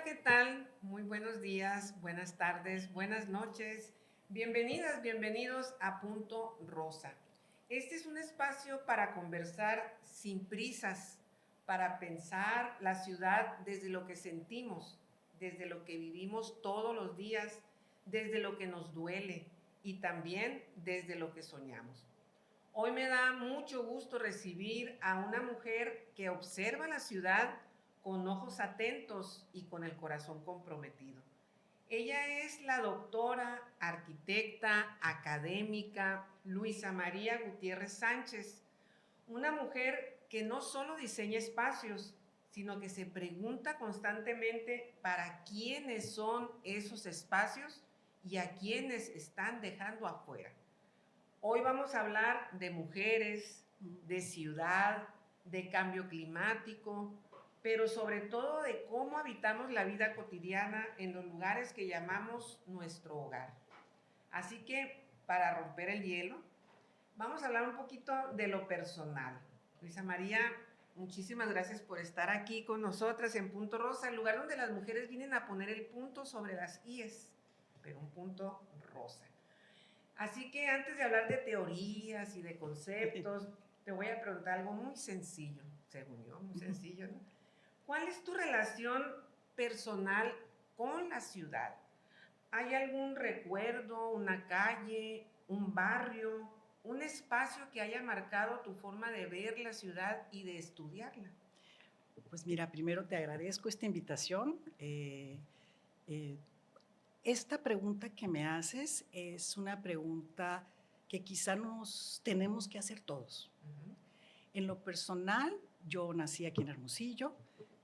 ¿qué tal? Muy buenos días, buenas tardes, buenas noches. Bienvenidas, bienvenidos a Punto Rosa. Este es un espacio para conversar sin prisas, para pensar la ciudad desde lo que sentimos, desde lo que vivimos todos los días, desde lo que nos duele y también desde lo que soñamos. Hoy me da mucho gusto recibir a una mujer que observa la ciudad con ojos atentos y con el corazón comprometido. Ella es la doctora, arquitecta, académica Luisa María Gutiérrez Sánchez, una mujer que no solo diseña espacios, sino que se pregunta constantemente para quiénes son esos espacios y a quiénes están dejando afuera. Hoy vamos a hablar de mujeres, de ciudad, de cambio climático, pero sobre todo de cómo habitamos la vida cotidiana en los lugares que llamamos nuestro hogar. Así que, para romper el hielo, vamos a hablar un poquito de lo personal. Luisa María, muchísimas gracias por estar aquí con nosotras en Punto Rosa, el lugar donde las mujeres vienen a poner el punto sobre las íes, pero un punto rosa. Así que antes de hablar de teorías y de conceptos, te voy a preguntar algo muy sencillo, según yo, muy sencillo, ¿no? ¿Cuál es tu relación personal con la ciudad? ¿Hay algún recuerdo, una calle, un barrio, un espacio que haya marcado tu forma de ver la ciudad y de estudiarla? Pues mira, primero te agradezco esta invitación. Eh, Esta pregunta que me haces es una pregunta que quizá nos tenemos que hacer todos. En lo personal, yo nací aquí en Hermosillo,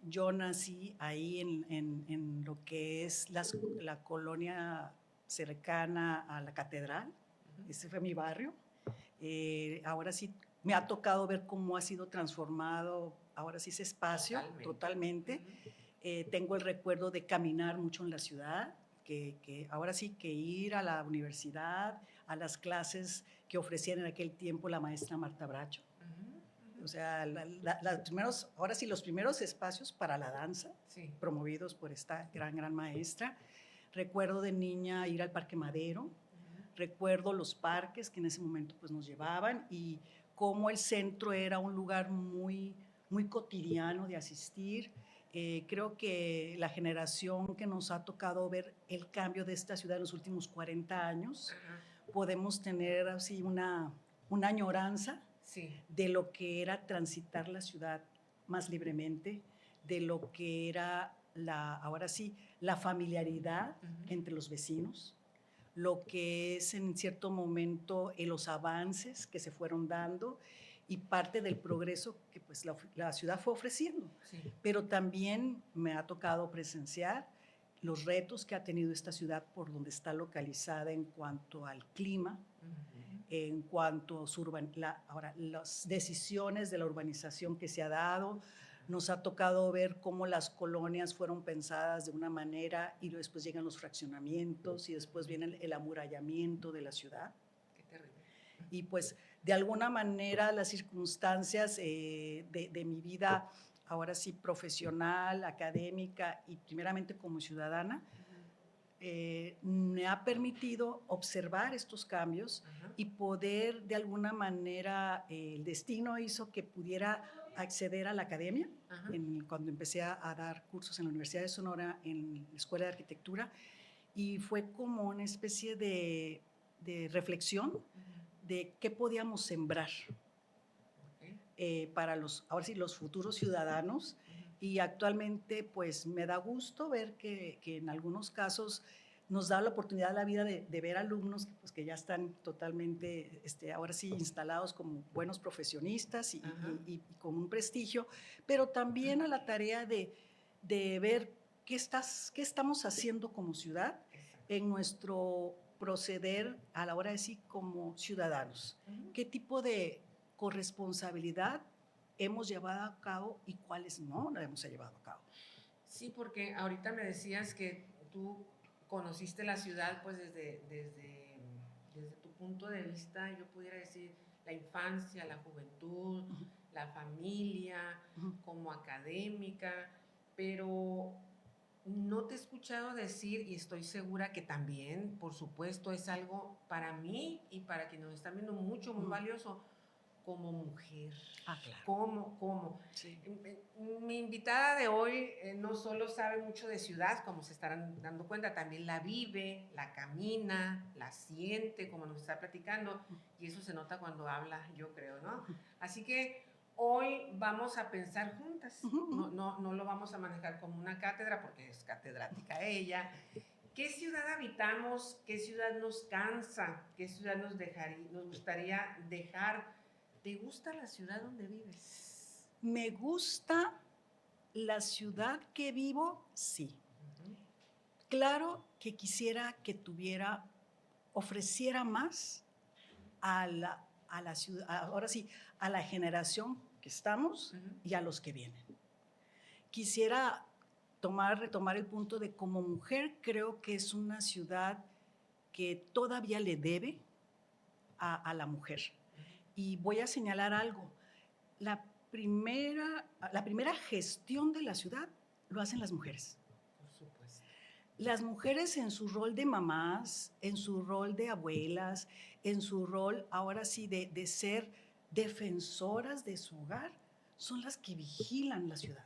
yo nací ahí en lo que es la colonia cercana a la catedral, ese fue mi barrio. Ahora sí me ha tocado ver cómo ha sido transformado ahora sí ese espacio totalmente. Tengo el recuerdo de caminar mucho en la ciudad, que ahora sí que ir a la universidad, a las clases que ofrecían en aquel tiempo la maestra Marta Bracho. O sea, ahora sí, los primeros espacios para la danza, sí, promovidos por esta gran maestra. Recuerdo de niña ir al Parque Madero, recuerdo los parques que en ese momento pues, nos llevaban y cómo el centro era un lugar muy cotidiano de asistir. Creo que la generación que nos ha tocado ver el cambio de esta ciudad en los últimos 40 años, podemos tener así una añoranza, sí, de lo que era transitar la ciudad más libremente, de lo que era ahora sí, la familiaridad entre los vecinos, lo que es en cierto momento los avances que se fueron dando y parte del progreso que pues la ciudad fue ofreciendo. Sí. Pero también me ha tocado presenciar los retos que ha tenido esta ciudad por donde está localizada en cuanto al clima, en cuanto a ahora, las decisiones de la urbanización que se ha dado. Nos ha tocado ver cómo las colonias fueron pensadas de una manera y después llegan los fraccionamientos y después viene el amurallamiento de la ciudad. Qué terrible. Y pues de alguna manera las circunstancias de mi vida, ahora sí profesional, académica y primeramente como ciudadana, me ha permitido observar estos cambios y poder de alguna manera, el destino hizo que pudiera acceder a la academia cuando empecé a dar cursos en la Universidad de Sonora en la Escuela de Arquitectura y fue como una especie de reflexión de qué podíamos sembrar para ahora sí, los futuros ciudadanos. Y actualmente pues me da gusto ver que en algunos casos nos da la oportunidad la vida de ver alumnos pues, que ya están totalmente, ahora sí, instalados como buenos profesionistas y con un prestigio, pero también a la tarea de ver qué estamos haciendo como ciudad en nuestro proceder a la hora de sí como ciudadanos. ¿Qué tipo de corresponsabilidad hemos llevado a cabo y cuáles no la hemos llevado a cabo? Sí, porque ahorita me decías que tú conociste la ciudad pues desde tu punto de vista, yo pudiera decir, la infancia, la juventud, la familia, como académica, pero no te he escuchado decir, y estoy segura que también, por supuesto, es algo para mí y para quienes nos están viendo mucho, muy valioso, como mujer. Ah, claro. ¿Cómo? Sí. Mi invitada de hoy no solo sabe mucho de ciudad, como se estarán dando cuenta, también la vive, la camina, la siente, como nos está platicando, y eso se nota cuando habla, yo creo, ¿no? Así que hoy vamos a pensar juntas, no lo vamos a manejar como una cátedra, porque es catedrática ella. ¿Qué ciudad habitamos? ¿Qué ciudad nos cansa? ¿Qué ciudad nos gustaría dejar? ¿Te gusta la ciudad donde vives? Me gusta la ciudad que vivo, sí. Claro que quisiera que ofreciera más a la ciudad, ahora sí, a la generación que estamos y a los que vienen. Quisiera retomar el punto de como mujer, creo que es una ciudad que todavía le debe a la mujer. Y voy a señalar algo. La primera gestión de la ciudad lo hacen las mujeres. Por supuesto. Las mujeres en su rol de mamás, en su rol de abuelas, en su rol ahora sí de ser defensoras de su hogar, son las que vigilan la ciudad.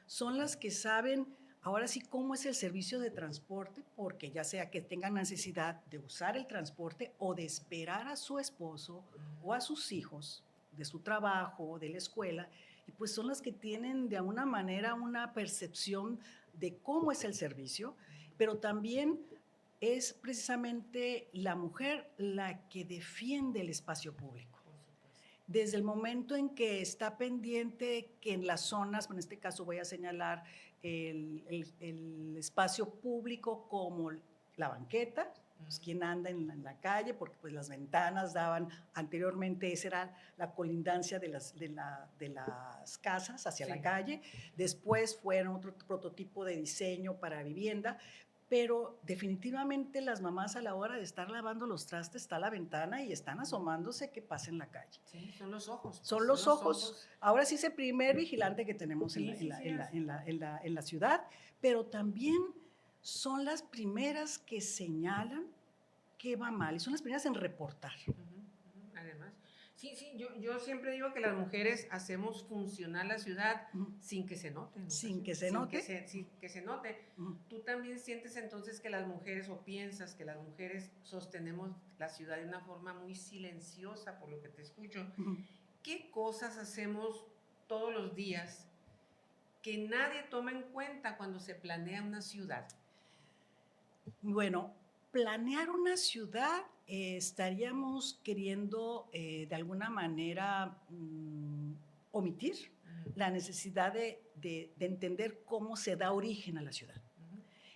Son las que saben ahora sí cómo es el servicio de transporte, porque ya sea que tengan necesidad de usar el transporte o de esperar a su esposo o a sus hijos de su trabajo, de la escuela, y pues son las que tienen de alguna manera una percepción de cómo es el servicio, pero también es precisamente la mujer la que defiende el espacio público. Desde el momento en que está pendiente que en las zonas, en este caso voy a señalar el espacio público como la banqueta, pues, quien anda en la calle, porque pues las ventanas daban, anteriormente esa era la colindancia de las casas hacia la calle, después fueron otro prototipo de diseño para vivienda, pero definitivamente las mamás a la hora de estar lavando los trastes está la ventana y están asomándose que pasen la calle. Sí, son los ojos. Son los ojos. Ahora sí es el primer vigilante que tenemos en la ciudad, pero también son las primeras que señalan qué va mal y son las primeras en reportar. Además, sí, yo siempre digo que las mujeres hacemos funcionar la ciudad sin que se note. Sin que se note. Sin que se note. ¿Tú también sientes entonces que las mujeres, o piensas que las mujeres sostenemos la ciudad de una forma muy silenciosa, por lo que te escucho? ¿Qué cosas hacemos todos los días que nadie toma en cuenta cuando se planea una ciudad? Bueno, planear una ciudad estaríamos queriendo de alguna manera omitir la necesidad de entender cómo se da origen a la ciudad.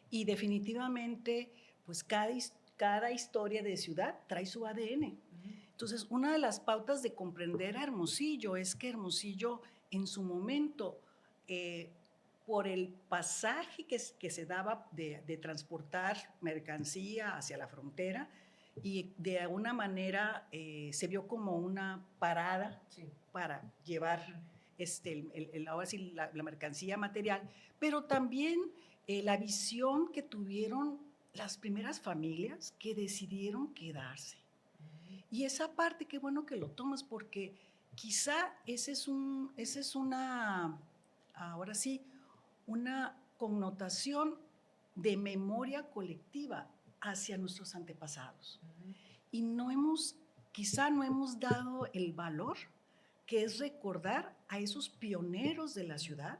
Y definitivamente, pues cada historia de ciudad trae su ADN. Entonces, una de las pautas de comprender a Hermosillo es que Hermosillo en su momento, por el pasaje que se daba de transportar mercancía hacia la frontera, y de alguna manera se vio como una parada para llevar ahora sí, la mercancía material, pero también la visión que tuvieron las primeras familias que decidieron quedarse. Y esa parte, qué bueno que lo tomas, porque quizá esa es una, ahora sí, una connotación de memoria colectiva hacia nuestros antepasados. Y quizá no hemos dado el valor que es recordar a esos pioneros de la ciudad,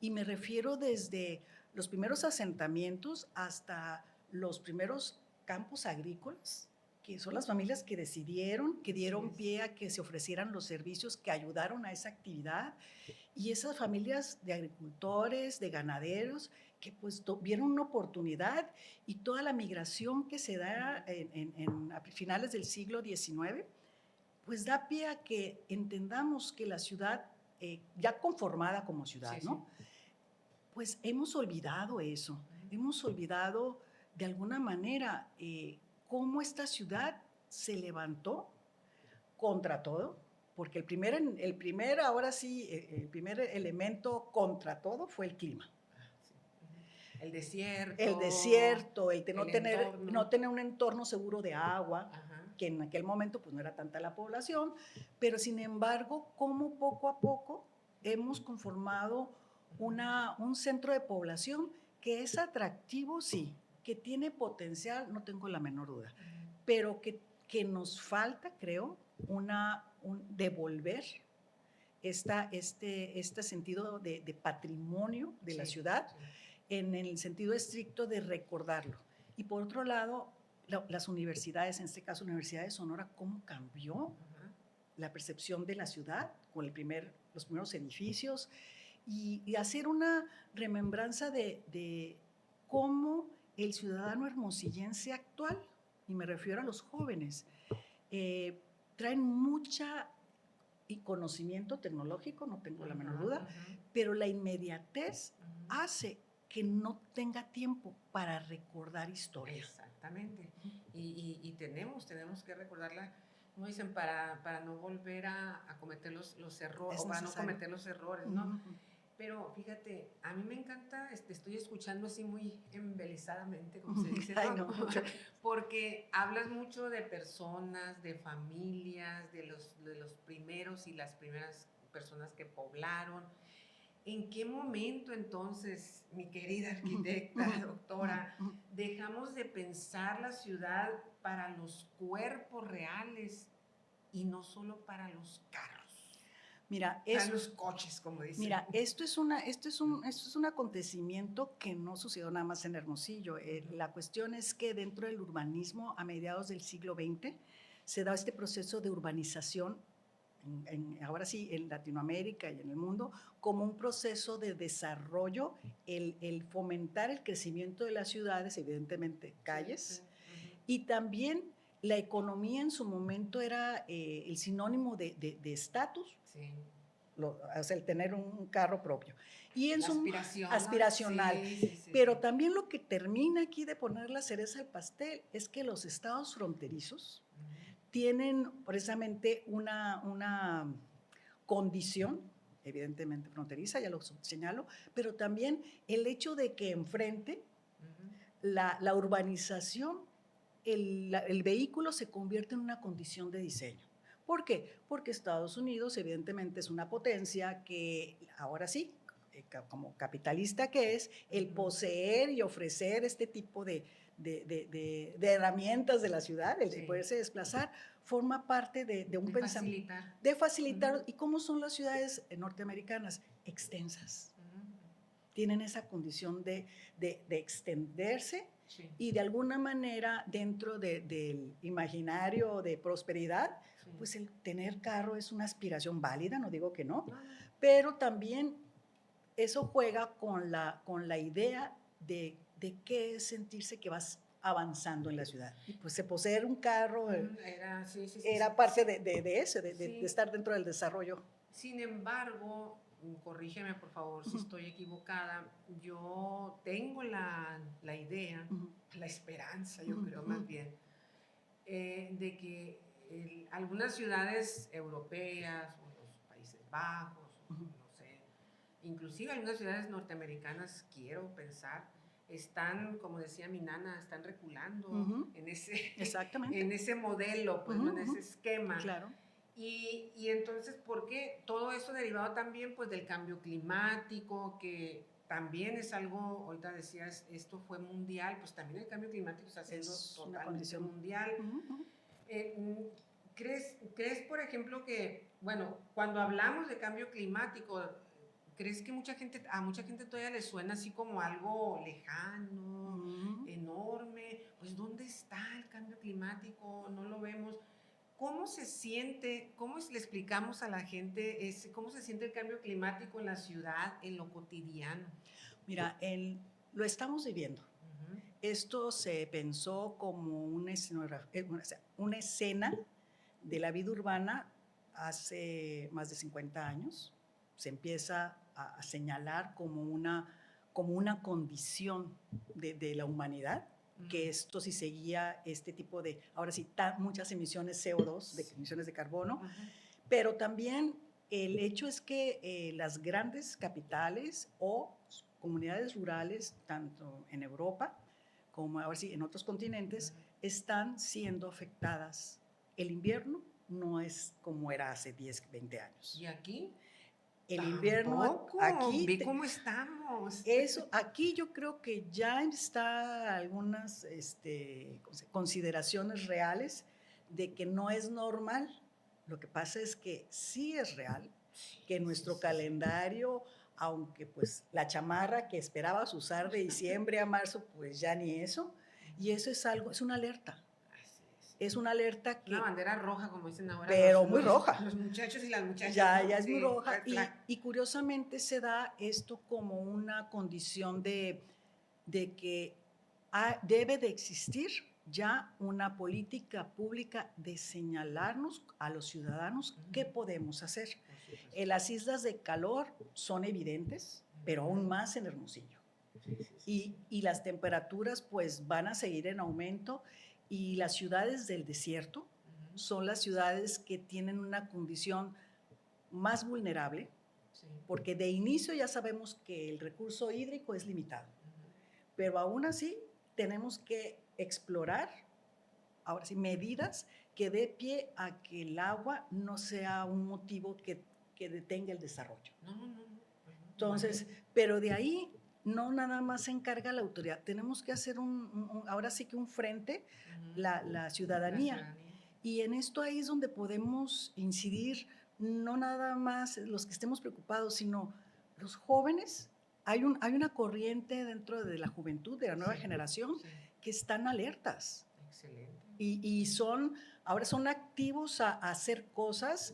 y me refiero desde los primeros asentamientos hasta los primeros campos agrícolas, que son las familias que decidieron, que dieron pie a que se ofrecieran los servicios que ayudaron a esa actividad, y esas familias de agricultores, de ganaderos, que pues vieron una oportunidad, y toda la migración que se da a finales del siglo XIX, pues da pie a que entendamos que la ciudad, ya conformada como ciudad, ¿no? Pues hemos olvidado eso, hemos olvidado de alguna manera cómo esta ciudad se levantó contra todo, porque el primer elemento contra todo fue el clima. el desierto, el de el entorno. no tener un entorno seguro de agua, Ajá. que en aquel momento pues no era tanta la población, pero sin embargo, como poco a poco hemos conformado un centro de población que es atractivo, sí, que tiene potencial, no tengo la menor duda, pero que nos falta, creo, devolver este sentido de patrimonio de la ciudad, Sí. en el sentido estricto de recordarlo. Y por otro lado, las universidades, en este caso Universidad de Sonora, cómo cambió Ajá. la percepción de la ciudad con los primeros edificios y hacer una remembranza de cómo el ciudadano hermosillense actual, y me refiero a los jóvenes, traen mucha conocimiento tecnológico, no tengo la menor duda, pero la inmediatez hace que no tenga tiempo para recordar historia. Exactamente. Y tenemos que recordarla, como dicen, para no volver a cometer los errores, o para no cometer los errores, ¿no? Pero fíjate, a mí me encanta, estoy escuchando así muy embelezadamente, como se dice, ¿no? Ay, no, Porque hablas mucho de personas, de familias, de los primeros y las primeras personas que poblaron. ¿En qué momento entonces, mi querida arquitecta, doctora, dejamos de pensar la ciudad para los cuerpos reales y no solo para los carros? Mira, para los coches, como dicen. Mira, esto es un acontecimiento que no sucedió nada más en Hermosillo. La cuestión es que dentro del urbanismo, a mediados del siglo XX, se da este proceso de urbanización, ahora sí, en Latinoamérica y en el mundo, como un proceso de desarrollo, el fomentar el crecimiento de las ciudades, evidentemente calles, y también la economía en su momento era el sinónimo de estatus. Sí. O sea, el tener un carro propio. Y en su aspiracional. Sí. Pero también lo que termina aquí de poner la cereza al pastel es que los estados fronterizos tienen precisamente una condición, evidentemente fronteriza, ya lo señalo, pero también el hecho de que enfrente la urbanización, el vehículo se convierte en una condición de diseño. ¿Por qué? Porque Estados Unidos evidentemente es una potencia que ahora sí, como capitalista que es, el poseer y ofrecer este tipo de herramientas de la ciudad, el de poderse desplazar, forma parte de un pensamiento. De facilitar. ¿Y cómo son las ciudades norteamericanas? Extensas. Tienen esa condición de extenderse. Sí. Y de alguna manera dentro del imaginario de prosperidad, pues el tener carro es una aspiración válida, no digo que no, pero también eso juega con la idea de qué es sentirse que vas avanzando en la ciudad. Y pues poseer un carro era parte de eso, de estar dentro del desarrollo. Sin embargo, corrígeme por favor si estoy equivocada, yo tengo la idea, la esperanza, yo creo más bien, de que algunas ciudades europeas o los Países Bajos, no sé, inclusive algunas ciudades norteamericanas, quiero pensar, están, como decía mi nana, están reculando en ese modelo, pues, en ese esquema. Claro. Y entonces, ¿por qué? Todo eso derivado también pues del cambio climático, que también es algo, ahorita decías, esto fue mundial, pues también el cambio climático está siendo totalmente mundial. ¿Crees, por ejemplo, que, bueno, cuando hablamos de cambio climático, ¿crees que a mucha gente todavía le suena así como algo lejano, enorme? Pues, ¿dónde está el cambio climático? No lo vemos. ¿Cómo se siente, cómo le explicamos a la gente cómo se siente el cambio climático en la ciudad, en lo cotidiano? Mira, lo estamos viviendo. Esto se pensó como una escena de la vida urbana hace más de 50 años. Se empieza a señalar como una condición de la humanidad, que esto si seguía este tipo de, ahora sí, muchas emisiones CO2, emisiones de carbono, pero también el hecho es que las grandes capitales o comunidades rurales, tanto en Europa como ahora sí en otros continentes, están siendo afectadas. El invierno no es como era hace 10, 20 años. ¿Y aquí? El invierno Tampoco. aquí, Ve cómo estamos. eso, aquí yo creo que ya está algunas consideraciones reales de que no es normal. Lo que pasa es que sí es real, que nuestro calendario, aunque pues la chamarra que esperabas usar de diciembre a marzo, pues ya ni eso. Y eso es algo, es una alerta. Es una alerta que... Una bandera roja, como dicen ahora. Pero muy roja. Los muchachos y las muchachas. Ya, ¿no? ya es muy Sí, roja. red flag. Y curiosamente se da esto como una condición de que debe de existir ya una política pública de señalarnos a los ciudadanos qué podemos hacer. Las islas de calor son evidentes, pero aún más en Hermosillo. Y las temperaturas pues van a seguir en aumento, y las ciudades del desierto son las ciudades que tienen una condición más vulnerable, porque de inicio ya sabemos que el recurso hídrico es limitado, pero aún así tenemos que explorar, ahora sí, medidas que dé pie a que el agua no sea un motivo que detenga el desarrollo. Entonces, pero de ahí no nada más se encarga la autoridad, tenemos que hacer ahora sí que un frente, la ciudadanía. Y en esto ahí es donde podemos incidir, no nada más los que estemos preocupados, sino los jóvenes. Hay una corriente dentro de la juventud, de la nueva generación, que están alertas. Excelente. Y ahora son activos a hacer cosas.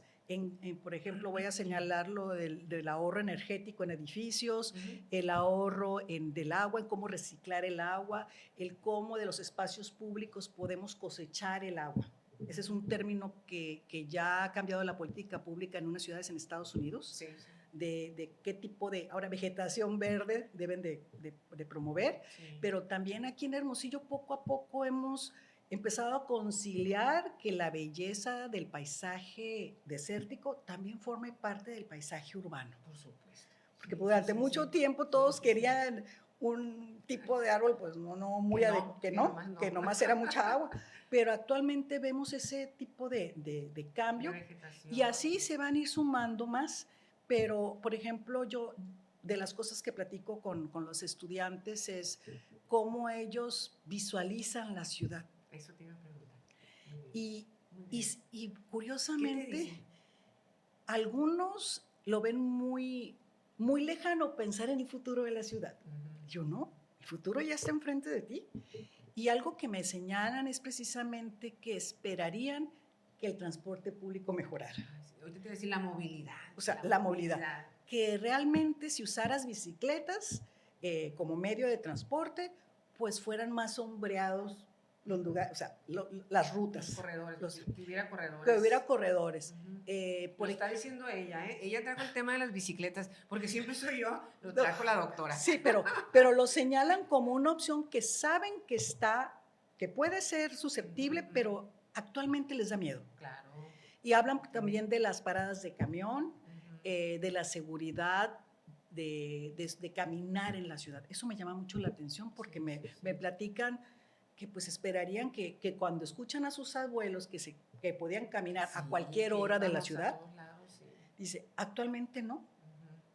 Por ejemplo, voy a señalar lo del ahorro energético en edificios, el ahorro del agua, en cómo reciclar el agua, el cómo de los espacios públicos podemos cosechar el agua. Ese es un término que ya ha cambiado la política pública en unas ciudades en Estados Unidos, sí. De qué tipo de vegetación verde deben de promover, sí. Pero también aquí en Hermosillo poco a poco hemos empezado a conciliar que la belleza del paisaje desértico también forme parte del paisaje urbano. Por supuesto. Porque durante mucho tiempo todos querían un tipo de árbol, pues no muy adecuado, que nomás era mucha agua. Pero actualmente vemos ese tipo de cambio, y así se van a ir sumando más. Pero, por ejemplo, yo de las cosas que platico con los estudiantes es cómo ellos visualizan la ciudad. Eso te iba a preguntar. Y curiosamente, algunos lo ven muy, muy lejano pensar en el futuro de la ciudad. Yo no, el futuro ya está enfrente de ti. Y algo que me señalan es precisamente que esperarían que el transporte público mejorara. Ahorita te voy a decir la movilidad. O sea, la movilidad. Que realmente si usaras bicicletas como medio de transporte, pues fueran más sombreados los lugares, o sea, las rutas. Los corredores, que hubiera corredores. Que hubiera corredores. Lo está diciendo ella, ¿eh? Ella trajo el tema de las bicicletas, porque siempre soy yo, lo trajo la doctora. Sí, pero lo señalan como una opción que saben que puede ser susceptible, pero actualmente les da miedo. Claro. Y hablan también de las paradas de camión, de la seguridad, de caminar en la ciudad. Eso me llama mucho la atención porque me platican que pues esperarían que cuando escuchan a sus abuelos que podían caminar a cualquier hora de la ciudad, dice, actualmente no.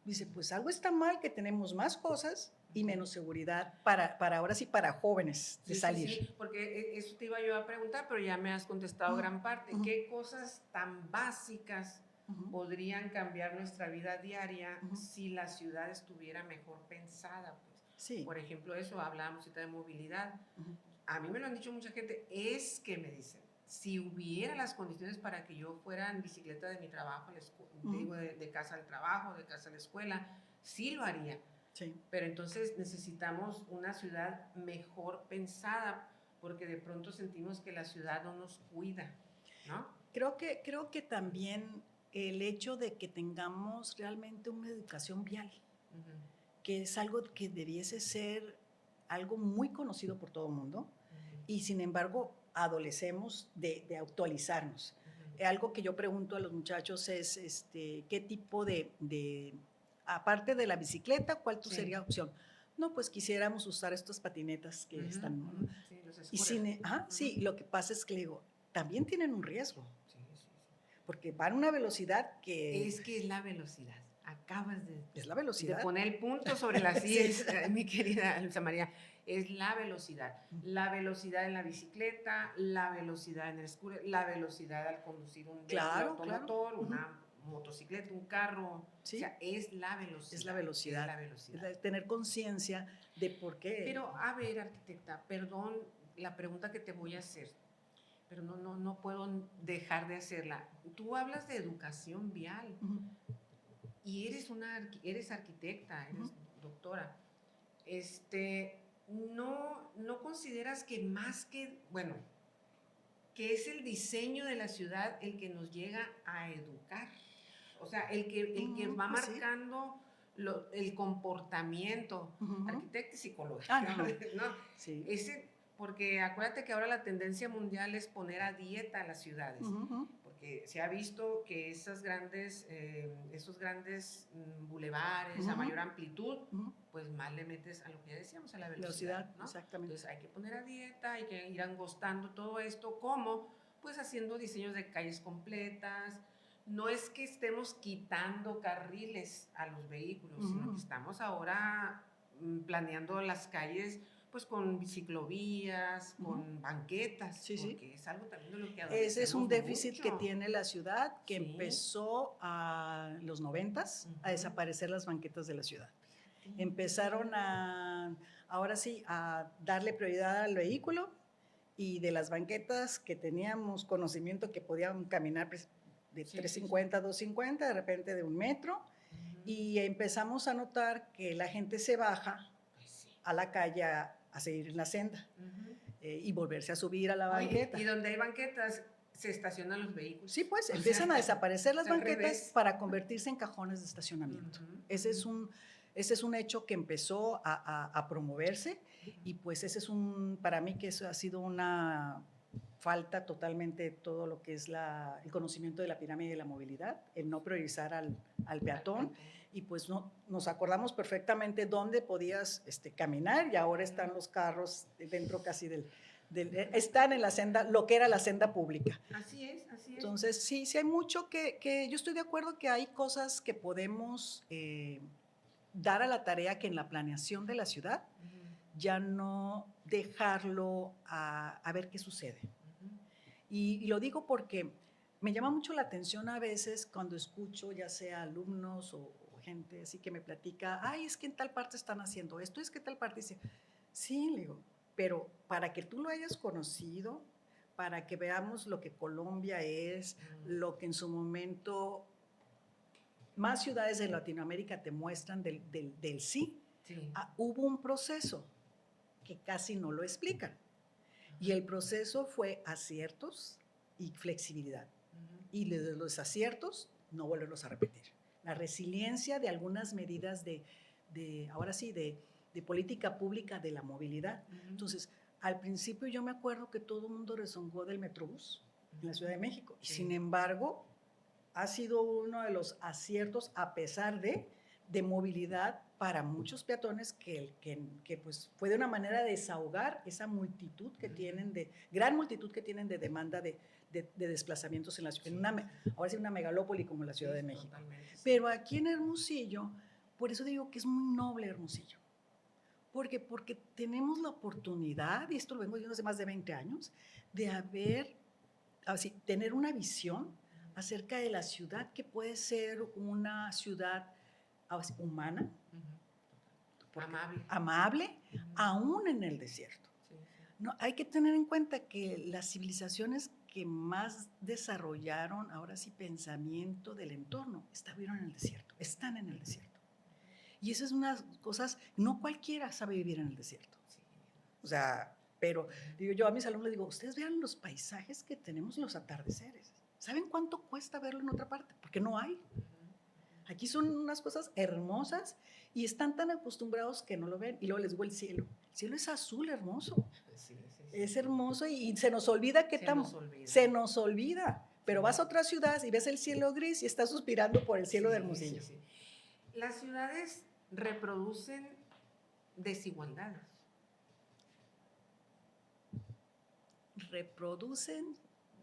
Dice, pues algo está mal, que tenemos más cosas y menos seguridad para ahora sí, para jóvenes de salir. Sí, porque eso te iba yo a preguntar, pero ya me has contestado gran parte. ¿Qué cosas tan básicas podrían cambiar nuestra vida diaria si la ciudad estuviera mejor pensada? Pues? Sí. Por ejemplo, eso, hablábamos ahorita de movilidad. A mí me lo han dicho mucha gente, me dicen, si hubiera las condiciones para que yo fuera en bicicleta de mi trabajo, digo, de casa al trabajo, de casa a la escuela, sí lo haría. Sí. Pero entonces necesitamos una ciudad mejor pensada, porque de pronto sentimos que la ciudad no nos cuida, ¿no? Creo que también el hecho de que tengamos realmente una educación vial, que es algo que debiese ser algo muy conocido por todo el mundo, y sin embargo adolecemos de actualizarnos. Algo que yo pregunto a los muchachos es qué tipo de aparte de la bicicleta, ¿cuál tú Sí. sería opción? No, pues quisiéramos usar estas patinetas que están, ¿no? Sí, los Y scooters. sí, lo que pasa es que le digo, también tienen un riesgo, Sí, sí, sí. porque van a una velocidad que Es que es la velocidad. Acabas es la de velocidad. poner el punto sobre las Sí. IES, mi querida Elsa María. Es la velocidad. La velocidad en la bicicleta, la velocidad en el scooter, la velocidad al conducir un vehículo Claro, claro. automotor, una motocicleta, un carro. Sí. O sea, es la velocidad. Es la velocidad. Es la velocidad. Es tener conciencia de por qué. Pero, a ver, arquitecta, perdón la pregunta que te voy a hacer, pero no puedo dejar de hacerla. Tú hablas de educación vial. Ujú. Y eres arquitecta, eres doctora. ¿No consideras que más que, bueno, que es el diseño de la ciudad el que nos llega a educar? O sea, el que va Pues sí. marcando el comportamiento, Ujú. arquitecto y psicólogo. No. Sí. Porque acuérdate que ahora la tendencia mundial es poner a dieta a las ciudades. Ujú. Porque se ha visto que esos grandes bulevares a mayor amplitud, pues más le metes a lo que ya decíamos, a la velocidad, ¿no? Exactamente. Entonces hay que poner a dieta, hay que ir angostando todo esto, ¿cómo? Pues haciendo diseños de calles completas. No es que estemos quitando carriles a los vehículos, sino que estamos ahora planeando las calles pues con ciclovías, con banquetas, Sí, sí. porque es algo también de lo que adolecemos Ese es un déficit mucho. que tiene la ciudad, que Sí. empezó a los 90s a desaparecer las banquetas de la ciudad. Empezaron ahora sí, a darle prioridad al vehículo, y de las banquetas que teníamos conocimiento que podían caminar pues, de 350 a 250, de repente de 1 metro, y empezamos a notar que la gente se baja a la calle a seguir en la senda y volverse a subir a la banqueta. Y donde hay banquetas se estacionan los vehículos. Sí, pues empiezan a desaparecer las banquetas revés. para convertirse en cajones de estacionamiento. Ese es un hecho que empezó a promoverse, y pues ese es para mí que eso ha sido una falta totalmente de todo lo que es el conocimiento de la pirámide de la movilidad, el no priorizar al peatón. Y pues nos acordamos perfectamente dónde podías caminar, y ahora están los carros dentro casi están en la senda, lo que era la senda pública. Así es. Entonces, sí hay mucho que yo estoy de acuerdo que hay cosas que podemos dar a la tarea, que en la planeación de la ciudad ya no dejarlo a ver qué sucede. Y lo digo porque me llama mucho la atención a veces cuando escucho ya sea alumnos o gente así que me platica, ay, es que en tal parte están haciendo esto, es que en tal parte dice, sí, le digo, pero para que tú lo hayas conocido, para que veamos lo que Colombia es, lo que en su momento más ciudades de Latinoamérica te muestran del sí. Hubo un proceso que casi no lo explican. Y el proceso fue aciertos y flexibilidad. Y de los desaciertos, no volverlos a repetir. La resiliencia de algunas medidas ahora sí, de política pública de la movilidad. Entonces, al principio yo me acuerdo que todo el mundo rezongó del Metrobús en la Ciudad de México. Sí. Sin embargo, ha sido uno de los aciertos a pesar de movilidad para muchos peatones que pues fue de una manera de desahogar esa multitud que tienen gran multitud que tienen de demanda de desplazamientos en la ciudad, ahora sí una megalópoli como la Ciudad de México. Sí. Pero aquí en Hermosillo, por eso digo que es muy noble Hermosillo, porque tenemos la oportunidad, y esto lo vengo diciendo hace más de 20 años, de tener una visión acerca de la ciudad que puede ser una ciudad humana, amable, aún en el desierto. No, hay que tener en cuenta que las civilizaciones que más desarrollaron, ahora sí, pensamiento del entorno, están en el desierto. Y esas son unas cosas, no cualquiera sabe vivir en el desierto. O sea, pero digo yo a mis alumnos les digo, ustedes vean los paisajes que tenemos en los atardeceres. ¿Saben cuánto cuesta verlo en otra parte? Porque no hay. Aquí son unas cosas hermosas y están tan acostumbrados que no lo ven. Y luego les digo el cielo. El cielo es azul, hermoso. Sí. Es hermoso y se nos olvida que se nos olvida. Pero vas a otra ciudad y ves el cielo gris y estás suspirando por el cielo de Hermosillo. Sí. Las ciudades reproducen desigualdades. Reproducen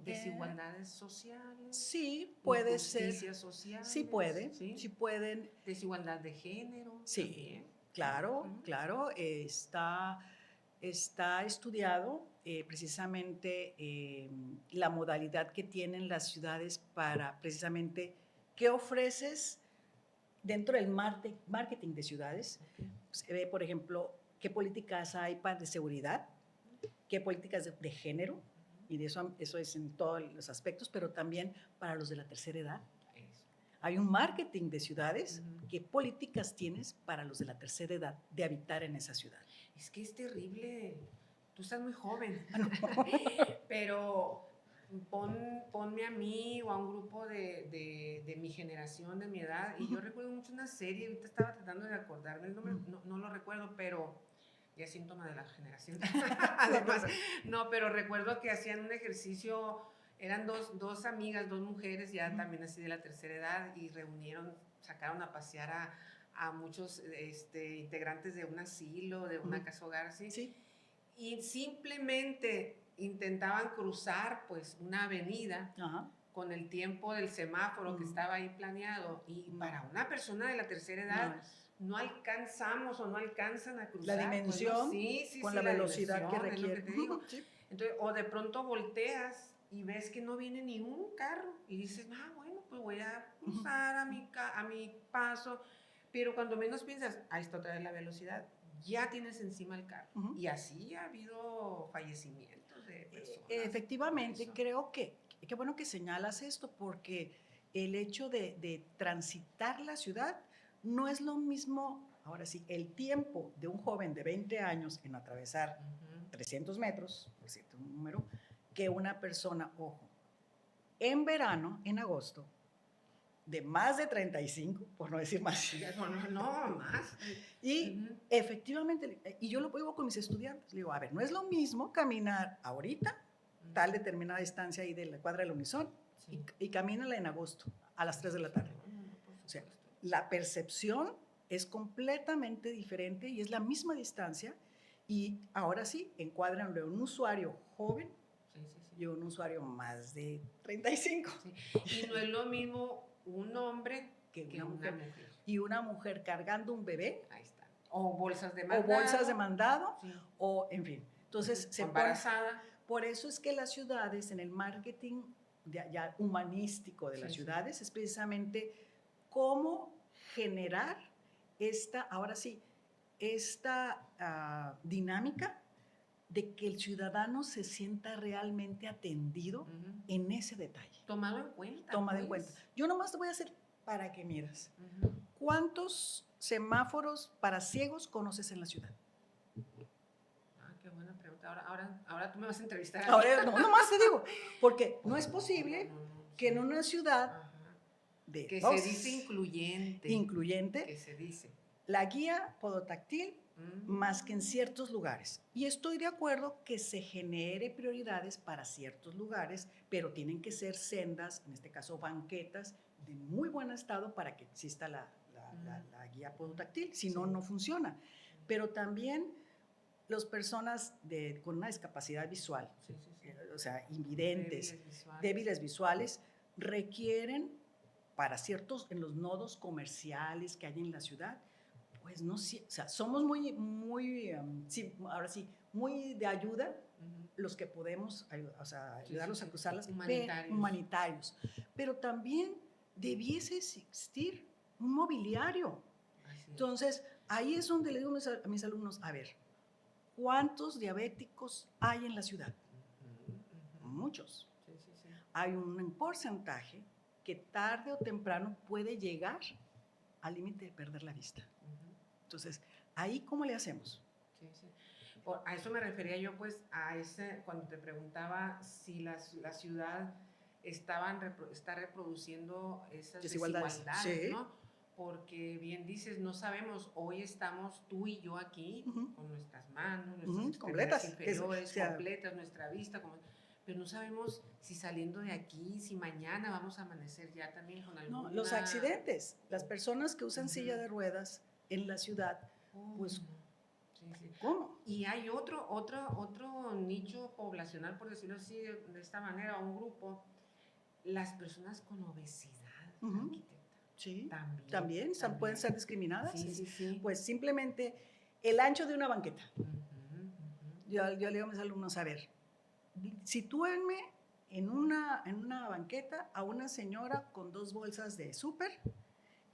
Desigualdades sociales, sí, puede ser. injusticias sociales. Sí puede, sí pueden. Desigualdad de género. Sí, también. claro, claro. Está estudiado precisamente la modalidad que tienen las ciudades para precisamente qué ofreces dentro del marketing de ciudades. Se ve, por ejemplo, qué políticas hay de seguridad, qué políticas de género, y de eso es en todos los aspectos, pero también para los de la tercera edad. Hay un marketing de ciudades, qué políticas tienes para los de la tercera edad de habitar en esa ciudad. Es que es terrible. Tú estás muy joven, pero ponme a mí o a un grupo de mi generación, de mi edad, y yo recuerdo mucho una serie, ahorita estaba tratando de acordarme el nombre, no lo recuerdo, pero ya es síntoma de la generación. Además, no, pero recuerdo que hacían un ejercicio, eran dos amigas, dos mujeres, ya también así de la tercera edad, y sacaron a pasear a muchos integrantes de un asilo, de una casa hogar, así. Sí. Y simplemente intentaban cruzar pues una avenida con el tiempo del semáforo que estaba ahí planeado, y para una persona de la tercera edad no alcanzamos o no alcanzan a cruzar. La dimensión, pues, con la velocidad que requiere. Es lo que te digo. Sí. Entonces, o de pronto volteas y ves que no viene ni un carro y dices, bueno, pues voy a cruzar a mi paso, pero cuando menos piensas, ahí está otra vez la velocidad, ya tienes encima el carro. Y así ha habido fallecimientos de personas. Efectivamente, creo que qué bueno que señalas esto, porque el hecho de transitar la ciudad no es lo mismo, ahora sí, el tiempo de un joven de 20 años en atravesar 300 metros, por cierto, un número, que una persona, ojo, en verano, en agosto, de más de 35, por no decir más. No, más. Y efectivamente, y yo lo vivo con mis estudiantes, le digo, a ver, no es lo mismo caminar ahorita, tal determinada distancia ahí de la cuadra del Unison, y camínala en agosto, a las 3 de la tarde. O sea, la percepción es completamente diferente y es la misma distancia, y ahora sí, encuádranlo en un usuario joven y un usuario más de 35. Y no es lo mismo un hombre que una mujer. Y una mujer cargando un bebé. Ahí está. O bolsas de mandado. O bolsas de mandado, o en fin. Entonces, embarazada. Por eso es que las ciudades, en el marketing ya humanístico de las ciudades, es precisamente cómo generar esta dinámica de que el ciudadano se sienta realmente atendido en ese detalle. Tomado en cuenta. Tomado en cuenta. Yo nomás te voy a hacer para que miras. ¿Cuántos semáforos para ciegos conoces en la ciudad? Qué buena pregunta. Ahora tú me vas a entrevistar. Ahora, no, nomás te digo, porque no es posible que en una ciudad que se dice incluyente, que se dice la guía podotáctil más que en ciertos lugares. Y estoy de acuerdo que se genere prioridades para ciertos lugares, pero tienen que ser sendas, en este caso banquetas, de muy buen estado para que exista la guía podotáctil, si no, no funciona. Pero también las personas con una discapacidad visual, o sea, invidentes, débiles visuales, requieren para ciertos, en los nodos comerciales que hay en la ciudad, pues no, o sea, somos ahora sí, muy de ayuda los que podemos, o sea, ayudarlos a cruzarlas, humanitarios. Pero también debiese existir un mobiliario. Entonces, ahí es donde le digo a mis alumnos, a ver, ¿cuántos diabéticos hay en la ciudad? Muchos. Hay un porcentaje que tarde o temprano puede llegar al límite de perder la vista. Entonces, ¿ahí cómo le hacemos? A eso me refería yo, pues, cuando te preguntaba si la ciudad está reproduciendo esas desigualdades, ¿no? Porque bien dices, no sabemos, hoy estamos tú y yo aquí con nuestras manos, nuestras extremidades inferiores, completas, nuestra vista, pero no sabemos si saliendo de aquí, si mañana vamos a amanecer ya también con alguna... No, los accidentes, las personas que usan Ujú. silla de ruedas en la ciudad, Uy, pues, no. Sí, sí. ¿cómo? Y hay otro nicho poblacional, por decirlo así, de esta manera, un grupo, las personas con obesidad, Ujú. arquitecta. Sí, También. pueden ser discriminadas. Sí, sí, sí. Pues simplemente el ancho de una banqueta. Ujú, ujú. Yo le digo a mis alumnos, a ver, sitúenme en una banqueta a una señora con 2 bolsas de súper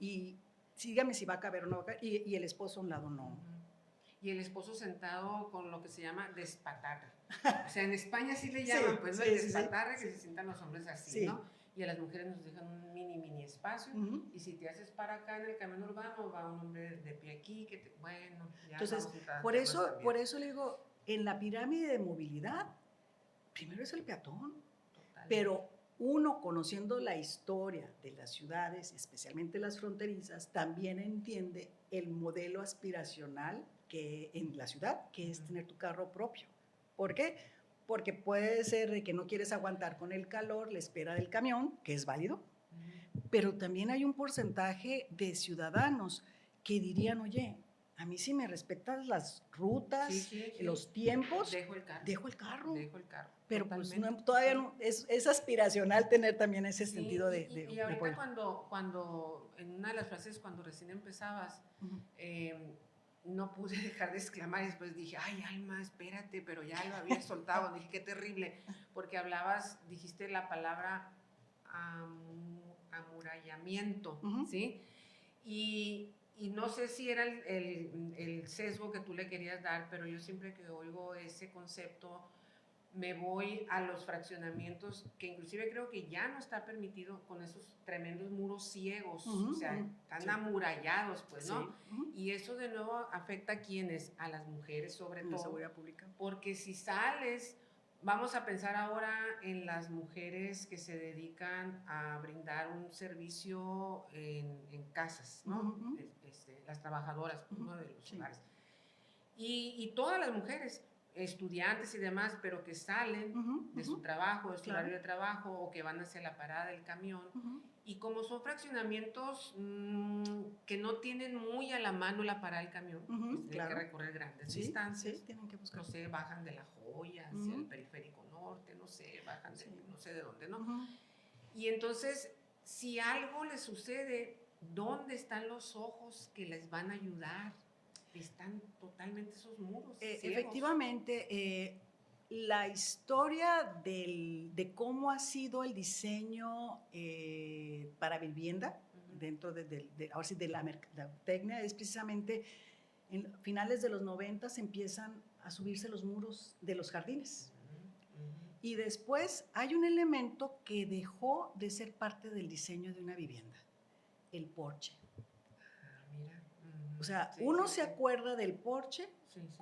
y dígame si va a caber o no va a caber, y el esposo a un lado no. Ujú. Y el esposo sentado con lo que se llama despatarre. O sea, en España sí le llaman, pues, ¿no? El despatarre, que se sientan los hombres así, ¿no? Y a las mujeres nos dejan un mini espacio. Y si te haces para acá en el camión urbano, va un hombre de pie aquí, bueno, ya. Entonces, vamos a por también. eso le digo, en la pirámide de movilidad, primero es el peatón, Total. pero uno, conociendo la historia de las ciudades, especialmente las fronterizas, también entiende el modelo aspiracional que en la ciudad, que es tener tu carro propio. ¿Por qué? Porque puede ser de que no quieres aguantar con el calor, la espera del camión, que es válido, pero también hay un porcentaje de ciudadanos que dirían, oye, a mí si me respetas las rutas, sí. los tiempos, dejo el carro. Dejo el carro. Pero pues Totalmente. todavía no, es aspiracional tener también ese sentido de y ahorita apoyo. cuando, en una de las frases, cuando recién empezabas, no pude dejar de exclamar, y después dije, ay, Alma, espérate, pero ya lo había soltado, dije, qué terrible, porque dijiste la palabra amurallamiento, ¿sí? Y no sé si era el sesgo que tú le querías dar, pero yo siempre que oigo ese concepto me voy a los fraccionamientos, que inclusive creo que ya no está permitido, con esos tremendos muros ciegos, o sea, están amurallados, pues, ¿no? Y eso de nuevo afecta a quienes, a las mujeres sobre todo. La seguridad pública. Porque si sales, vamos a pensar ahora en las mujeres que se dedican a brindar un servicio en casas, ¿no? Las trabajadoras, ¿no? De los hogares. Y todas las mujeres, estudiantes y demás, pero que salen de su trabajo, de su horario de trabajo, o que van hacia la parada del camión, y como son fraccionamientos que no tienen muy a la mano la parada del camión, pues tienen que recorrer grandes distancias, tienen que buscar. no sé, bajan de La Joya hacia el Periférico Norte, no sé, bajan de no sé de dónde, ¿no? Y entonces, si algo les sucede, ¿dónde están los ojos que les van a ayudar? Están totalmente esos muros. Efectivamente, la historia de cómo ha sido el diseño para vivienda dentro ahora sí, de la mercadotecnia es precisamente en finales de los 90 empiezan a subirse los muros de los jardines. Y después hay un elemento que dejó de ser parte del diseño de una vivienda, el porche. O sea, uno se acuerda del porche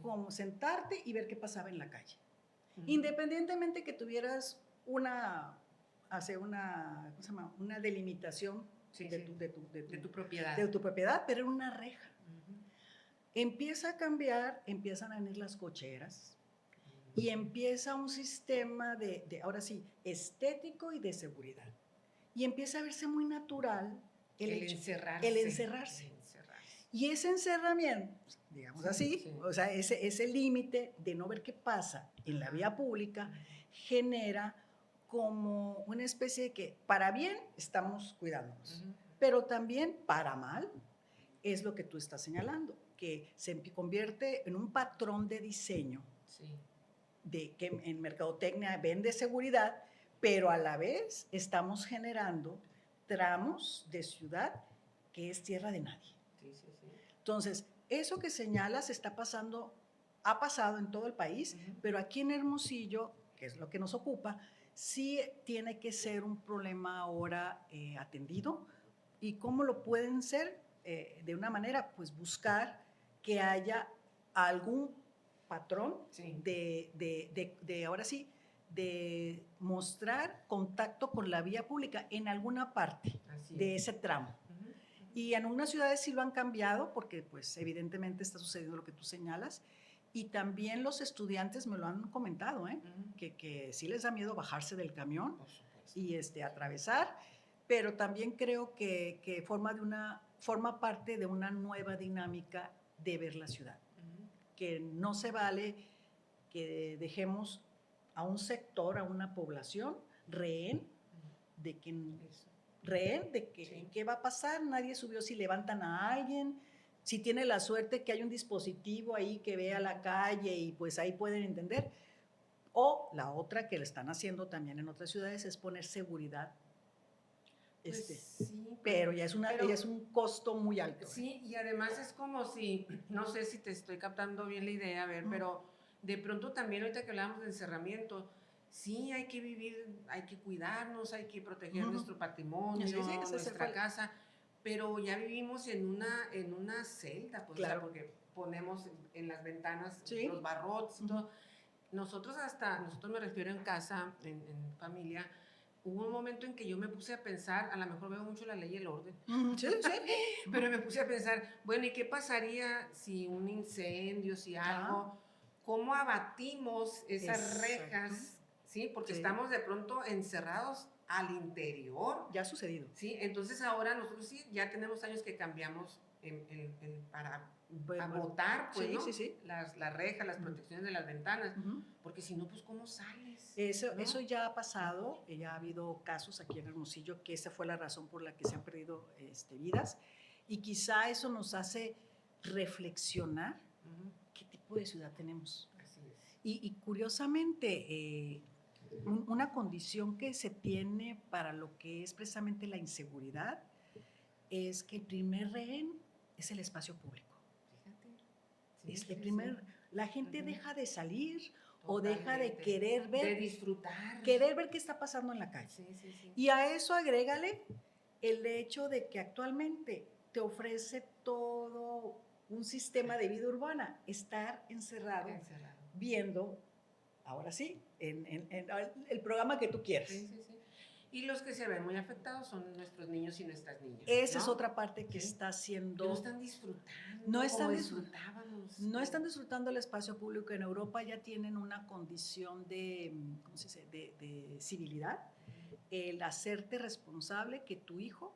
como sentarte y ver qué pasaba en la calle. Independientemente que tuvieras una delimitación de tu propiedad, pero era una reja. Empieza a cambiar, empiezan a venir las cocheras y empieza un sistema ahora sí, estético y de seguridad. Y empieza a verse muy natural el encerrarse. Y ese encerramiento, digamos así, o sea, ese límite de no ver qué pasa en la vía pública genera como una especie de que para bien estamos cuidándonos, pero también para mal es lo que tú estás señalando, que se convierte en un patrón de diseño de que en mercadotecnia vende seguridad, pero a la vez estamos generando tramos de ciudad que es tierra de nadie. Entonces, eso que señalas ha pasado en todo el país, pero aquí en Hermosillo, que es lo que nos ocupa, sí tiene que ser un problema ahora atendido. ¿Y cómo lo pueden ser? De una manera, pues buscar que haya algún patrón ahora sí, de mostrar contacto con la vía pública en alguna parte de ese tramo. Y en algunas ciudades sí lo han cambiado porque pues evidentemente está sucediendo lo que tú señalas Y también los estudiantes me lo han comentado, Ujú. que sí les da miedo bajarse del camión Por supuesto. y atravesar, pero también creo que forma parte de una nueva dinámica de ver la ciudad, Ujú. que no se vale que dejemos a un sector, a una población, rehén de que, Eso. sí. ¿Qué va a pasar? Nadie subió si levantan a alguien, si tiene la suerte que hay un dispositivo ahí que vea la calle y pues ahí pueden entender. O la otra que le están haciendo también en otras ciudades es poner seguridad. Pues sí, Pero ya es, pero ya es un costo muy alto. sí, y además es como si, no sé si te estoy captando bien la idea, a ver, pero de pronto también ahorita que hablábamos de encerramiento, sí hay que vivir, hay que cuidarnos, hay que proteger nuestro patrimonio, Sí, nuestra casa, pero ya vivimos en una celda, pues, claro. o sea, porque ponemos en las ventanas Sí. los barrotes y todo. Nosotros me refiero en casa, en familia, hubo un momento en que yo me puse a pensar, a lo mejor veo mucho la ley y el orden, Sí, sí. pero me puse a pensar, bueno, ¿y qué pasaría si un incendio, si algo, cómo abatimos esas Exacto. rejas, ¿sí? Porque Sí. estamos de pronto encerrados al interior. Ya ha sucedido. Sí, entonces ahora nosotros sí, ya tenemos años que cambiamos para botar, pues, sí, ¿no? sí, sí. Las rejas, las protecciones de las ventanas, Ujú. porque si no, pues, ¿cómo sales? Eso, ¿no? eso ya ha pasado, ya ha habido casos aquí en Hermosillo que esa fue la razón por la que se han perdido vidas y quizá eso nos hace reflexionar Ujú. qué tipo de ciudad tenemos. Así es. Y curiosamente, una condición que se tiene para lo que es precisamente la inseguridad es que el primer rehén es el espacio público. Fíjate. Es Sí, el sí, primer, sí. la gente Ujú. deja de salir o deja de Totalmente. querer De ver, disfrutar. qué está pasando en la calle. Sí, sí, sí. Y a eso agrégale el hecho de que actualmente te ofrece todo un sistema de vida urbana, estar encerrado, viendo, ahora sí, en el programa que tú quieras. Sí, sí, sí. Y los que se ven muy afectados son nuestros niños y nuestras niñas. Esa ¿no? es otra parte que Sí. está haciendo... Que no están disfrutando no están como disfrutábamos. No están disfrutando el espacio público. En Europa ya tienen una condición de, ¿cómo se dice?, de civilidad, el hacerte responsable que tu hijo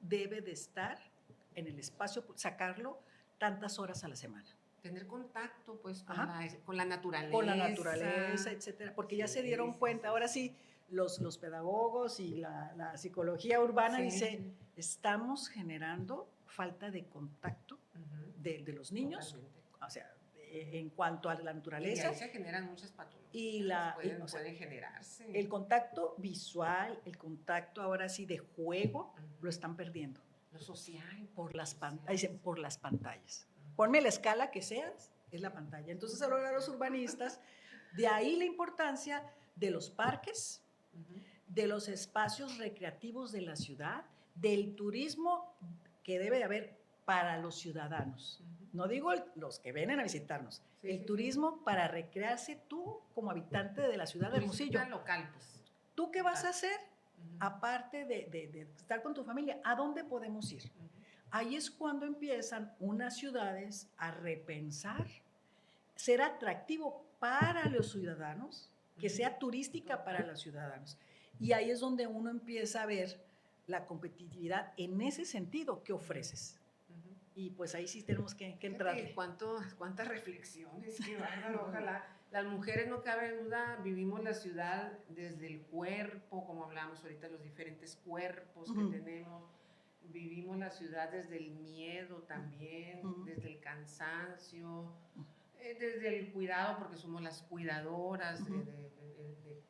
debe de estar en el espacio, sacarlo tantas horas a la semana. Tener contacto, pues, Ajá. con la naturaleza. Con la naturaleza, etcétera. Porque ya se dieron cuenta, ahora sí, los pedagogos y la psicología urbana dice, estamos generando falta de contacto de los niños, totalmente. o sea, en cuanto a la naturaleza. Y ahí se generan muchas patologías. Y pueden generarse. El contacto visual, el contacto ahora sí de juego, lo están perdiendo. Lo social. Por las pantallas. Ponme la escala que seas, es la pantalla. Entonces, ahora los urbanistas, de ahí la importancia de los parques, de los espacios recreativos de la ciudad, del turismo que debe de haber para los ciudadanos. No digo los que vienen a visitarnos, el turismo para recrearse tú como habitante de la ciudad de Hermosillo. Local, pues. ¿Tú qué vas a hacer? Aparte de estar con tu familia, ¿a dónde podemos ir? Ahí es cuando empiezan unas ciudades a repensar, ser atractivo para los ciudadanos, que sea turística para los ciudadanos. Y ahí es donde uno empieza a ver la competitividad en ese sentido que ofreces. Y pues ahí sí tenemos que entrarle. ¿Cuántas reflexiones? Qué bárbaro, ojalá. Las mujeres, no cabe duda, vivimos la ciudad desde el cuerpo, como hablamos ahorita, los diferentes cuerpos que tenemos. Vivimos la ciudad desde el miedo también, desde el cansancio, desde el cuidado, porque somos las cuidadoras,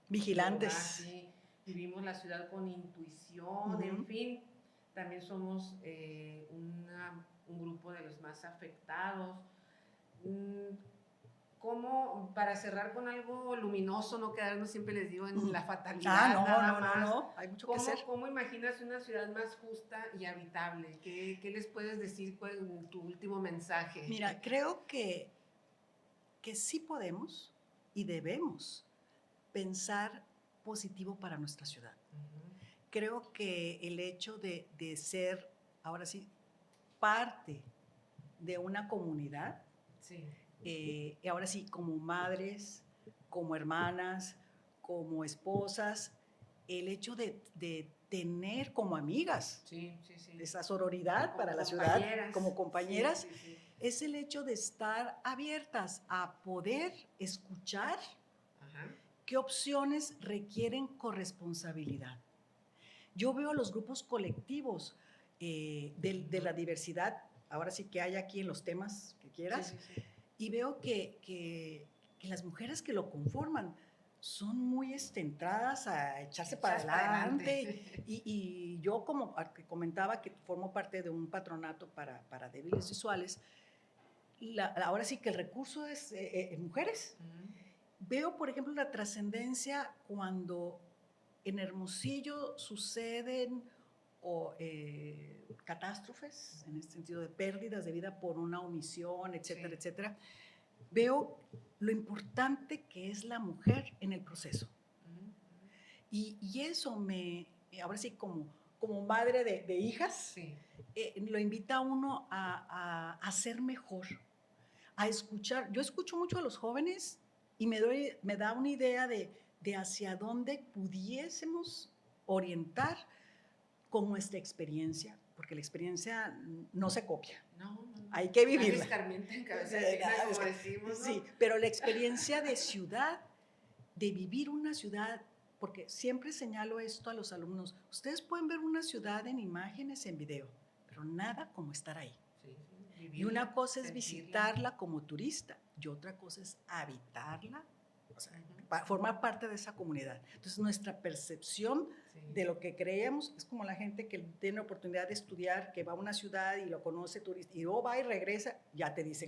vigilantes. Sí. Vivimos la ciudad con intuición, en fin. También somos un grupo de los más afectados. ¿Cómo, para cerrar con algo luminoso, no quedarnos, siempre les digo, en la fatalidad? No, hay mucho que hacer. ¿Cómo imaginas una ciudad más justa y habitable? ¿Qué les puedes decir en tu último mensaje? Mira, creo que sí podemos y debemos pensar positivo para nuestra ciudad. Creo que el hecho de ser, ahora sí, parte de una comunidad, y ahora sí, como madres, como hermanas, como esposas, el hecho de tener como amigas Sí, sí, sí. esa sororidad Como para la ciudad, compañeras. como compañeras, Sí, sí, sí. es el hecho de estar abiertas a poder escuchar Ajá. qué opciones requieren corresponsabilidad. Yo veo los grupos colectivos de la diversidad, ahora sí que hay aquí en los temas que quieras, Sí, sí, sí. y veo que las mujeres que lo conforman son muy entradas a echarse para Echas para adelante. adelante. Y yo, como comentaba que formo parte de un patronato para débiles visuales, ahora sí que el recurso es mujeres. Veo, por ejemplo, la trascendencia cuando en Hermosillo suceden catástrofes, en este sentido de pérdidas de vida por una omisión, etcétera, Sí. etcétera. Veo lo importante que es la mujer en el proceso. Y eso ahora sí, como madre de hijas, Sí. lo invita a uno a ser mejor, a escuchar. Yo escucho mucho a los jóvenes y me da una idea de hacia dónde pudiésemos orientar con nuestra experiencia, porque la experiencia no se copia. No. Hay que Nadie vivirla. escarmienta en cabeza ajena, como decimos, ¿no? Sí, pero la experiencia de ciudad, de vivir una ciudad, porque siempre señalo esto a los alumnos, ustedes pueden ver una ciudad en imágenes, en video, pero nada como estar ahí. Sí, Y una cosa es sentirla. visitarla como turista y otra cosa es habitarla, o sea, formar parte de esa comunidad. Entonces, nuestra percepción de lo que creemos es como la gente que tiene la oportunidad de estudiar, que va a una ciudad y lo conoce turista, y luego va y regresa, ya te dice.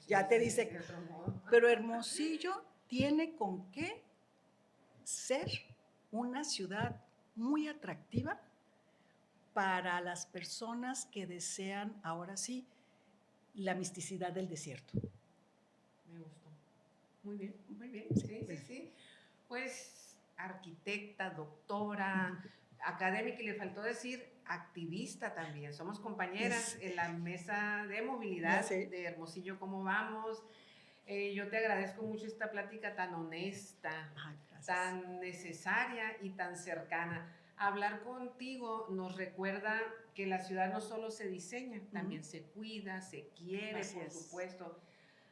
Ya te dice. De otro modo. Pero Hermosillo tiene con qué ser una ciudad muy atractiva para las personas que desean, ahora sí, la misticidad del desierto. Me gustó. Muy bien, muy bien. Sí. Sí. Pues arquitecta, doctora, académica, y le faltó decir activista también. Somos compañeras en la mesa de movilidad de Hermosillo. ¿Cómo vamos? Yo te agradezco mucho esta plática tan honesta, tan necesaria y tan cercana. Hablar contigo nos recuerda que la ciudad no solo se diseña, también se cuida, se quiere, por supuesto.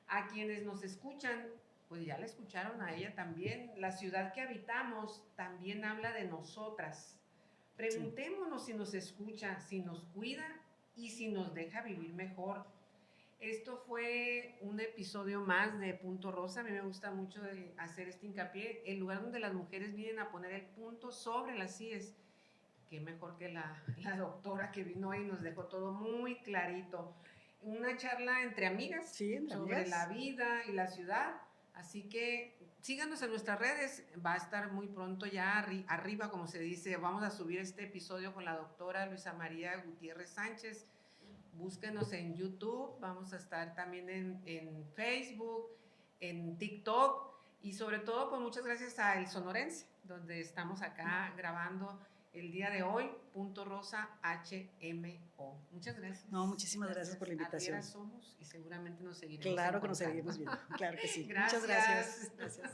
A quienes nos escuchan, pues ya la escucharon a ella también. La ciudad que habitamos también habla de nosotras. Preguntémonos si nos escucha, si nos cuida y si nos deja vivir mejor. Esto fue un episodio más de Punto Rosa. A mí me gusta mucho hacer este hincapié, el lugar donde las mujeres vienen a poner el punto sobre las IES. Qué mejor que la doctora que vino hoy y nos dejó todo muy clarito. Una charla entre amigas sobre la vida y la ciudad. Así que síganos en nuestras redes. Va a estar muy pronto ya arriba, como se dice. Vamos a subir este episodio con la doctora Luisa María Gutiérrez Sánchez. Búsquenos en YouTube, vamos a estar también en Facebook, en TikTok y sobre todo pues muchas gracias a El Sonorense, donde estamos acá grabando el día de hoy, Punto Rosa HMO. Muchas gracias. No, muchísimas gracias por la invitación. Arrieras somos y seguramente nos seguiremos Claro que nos seguiremos viendo, claro que sí. Gracias. Muchas gracias.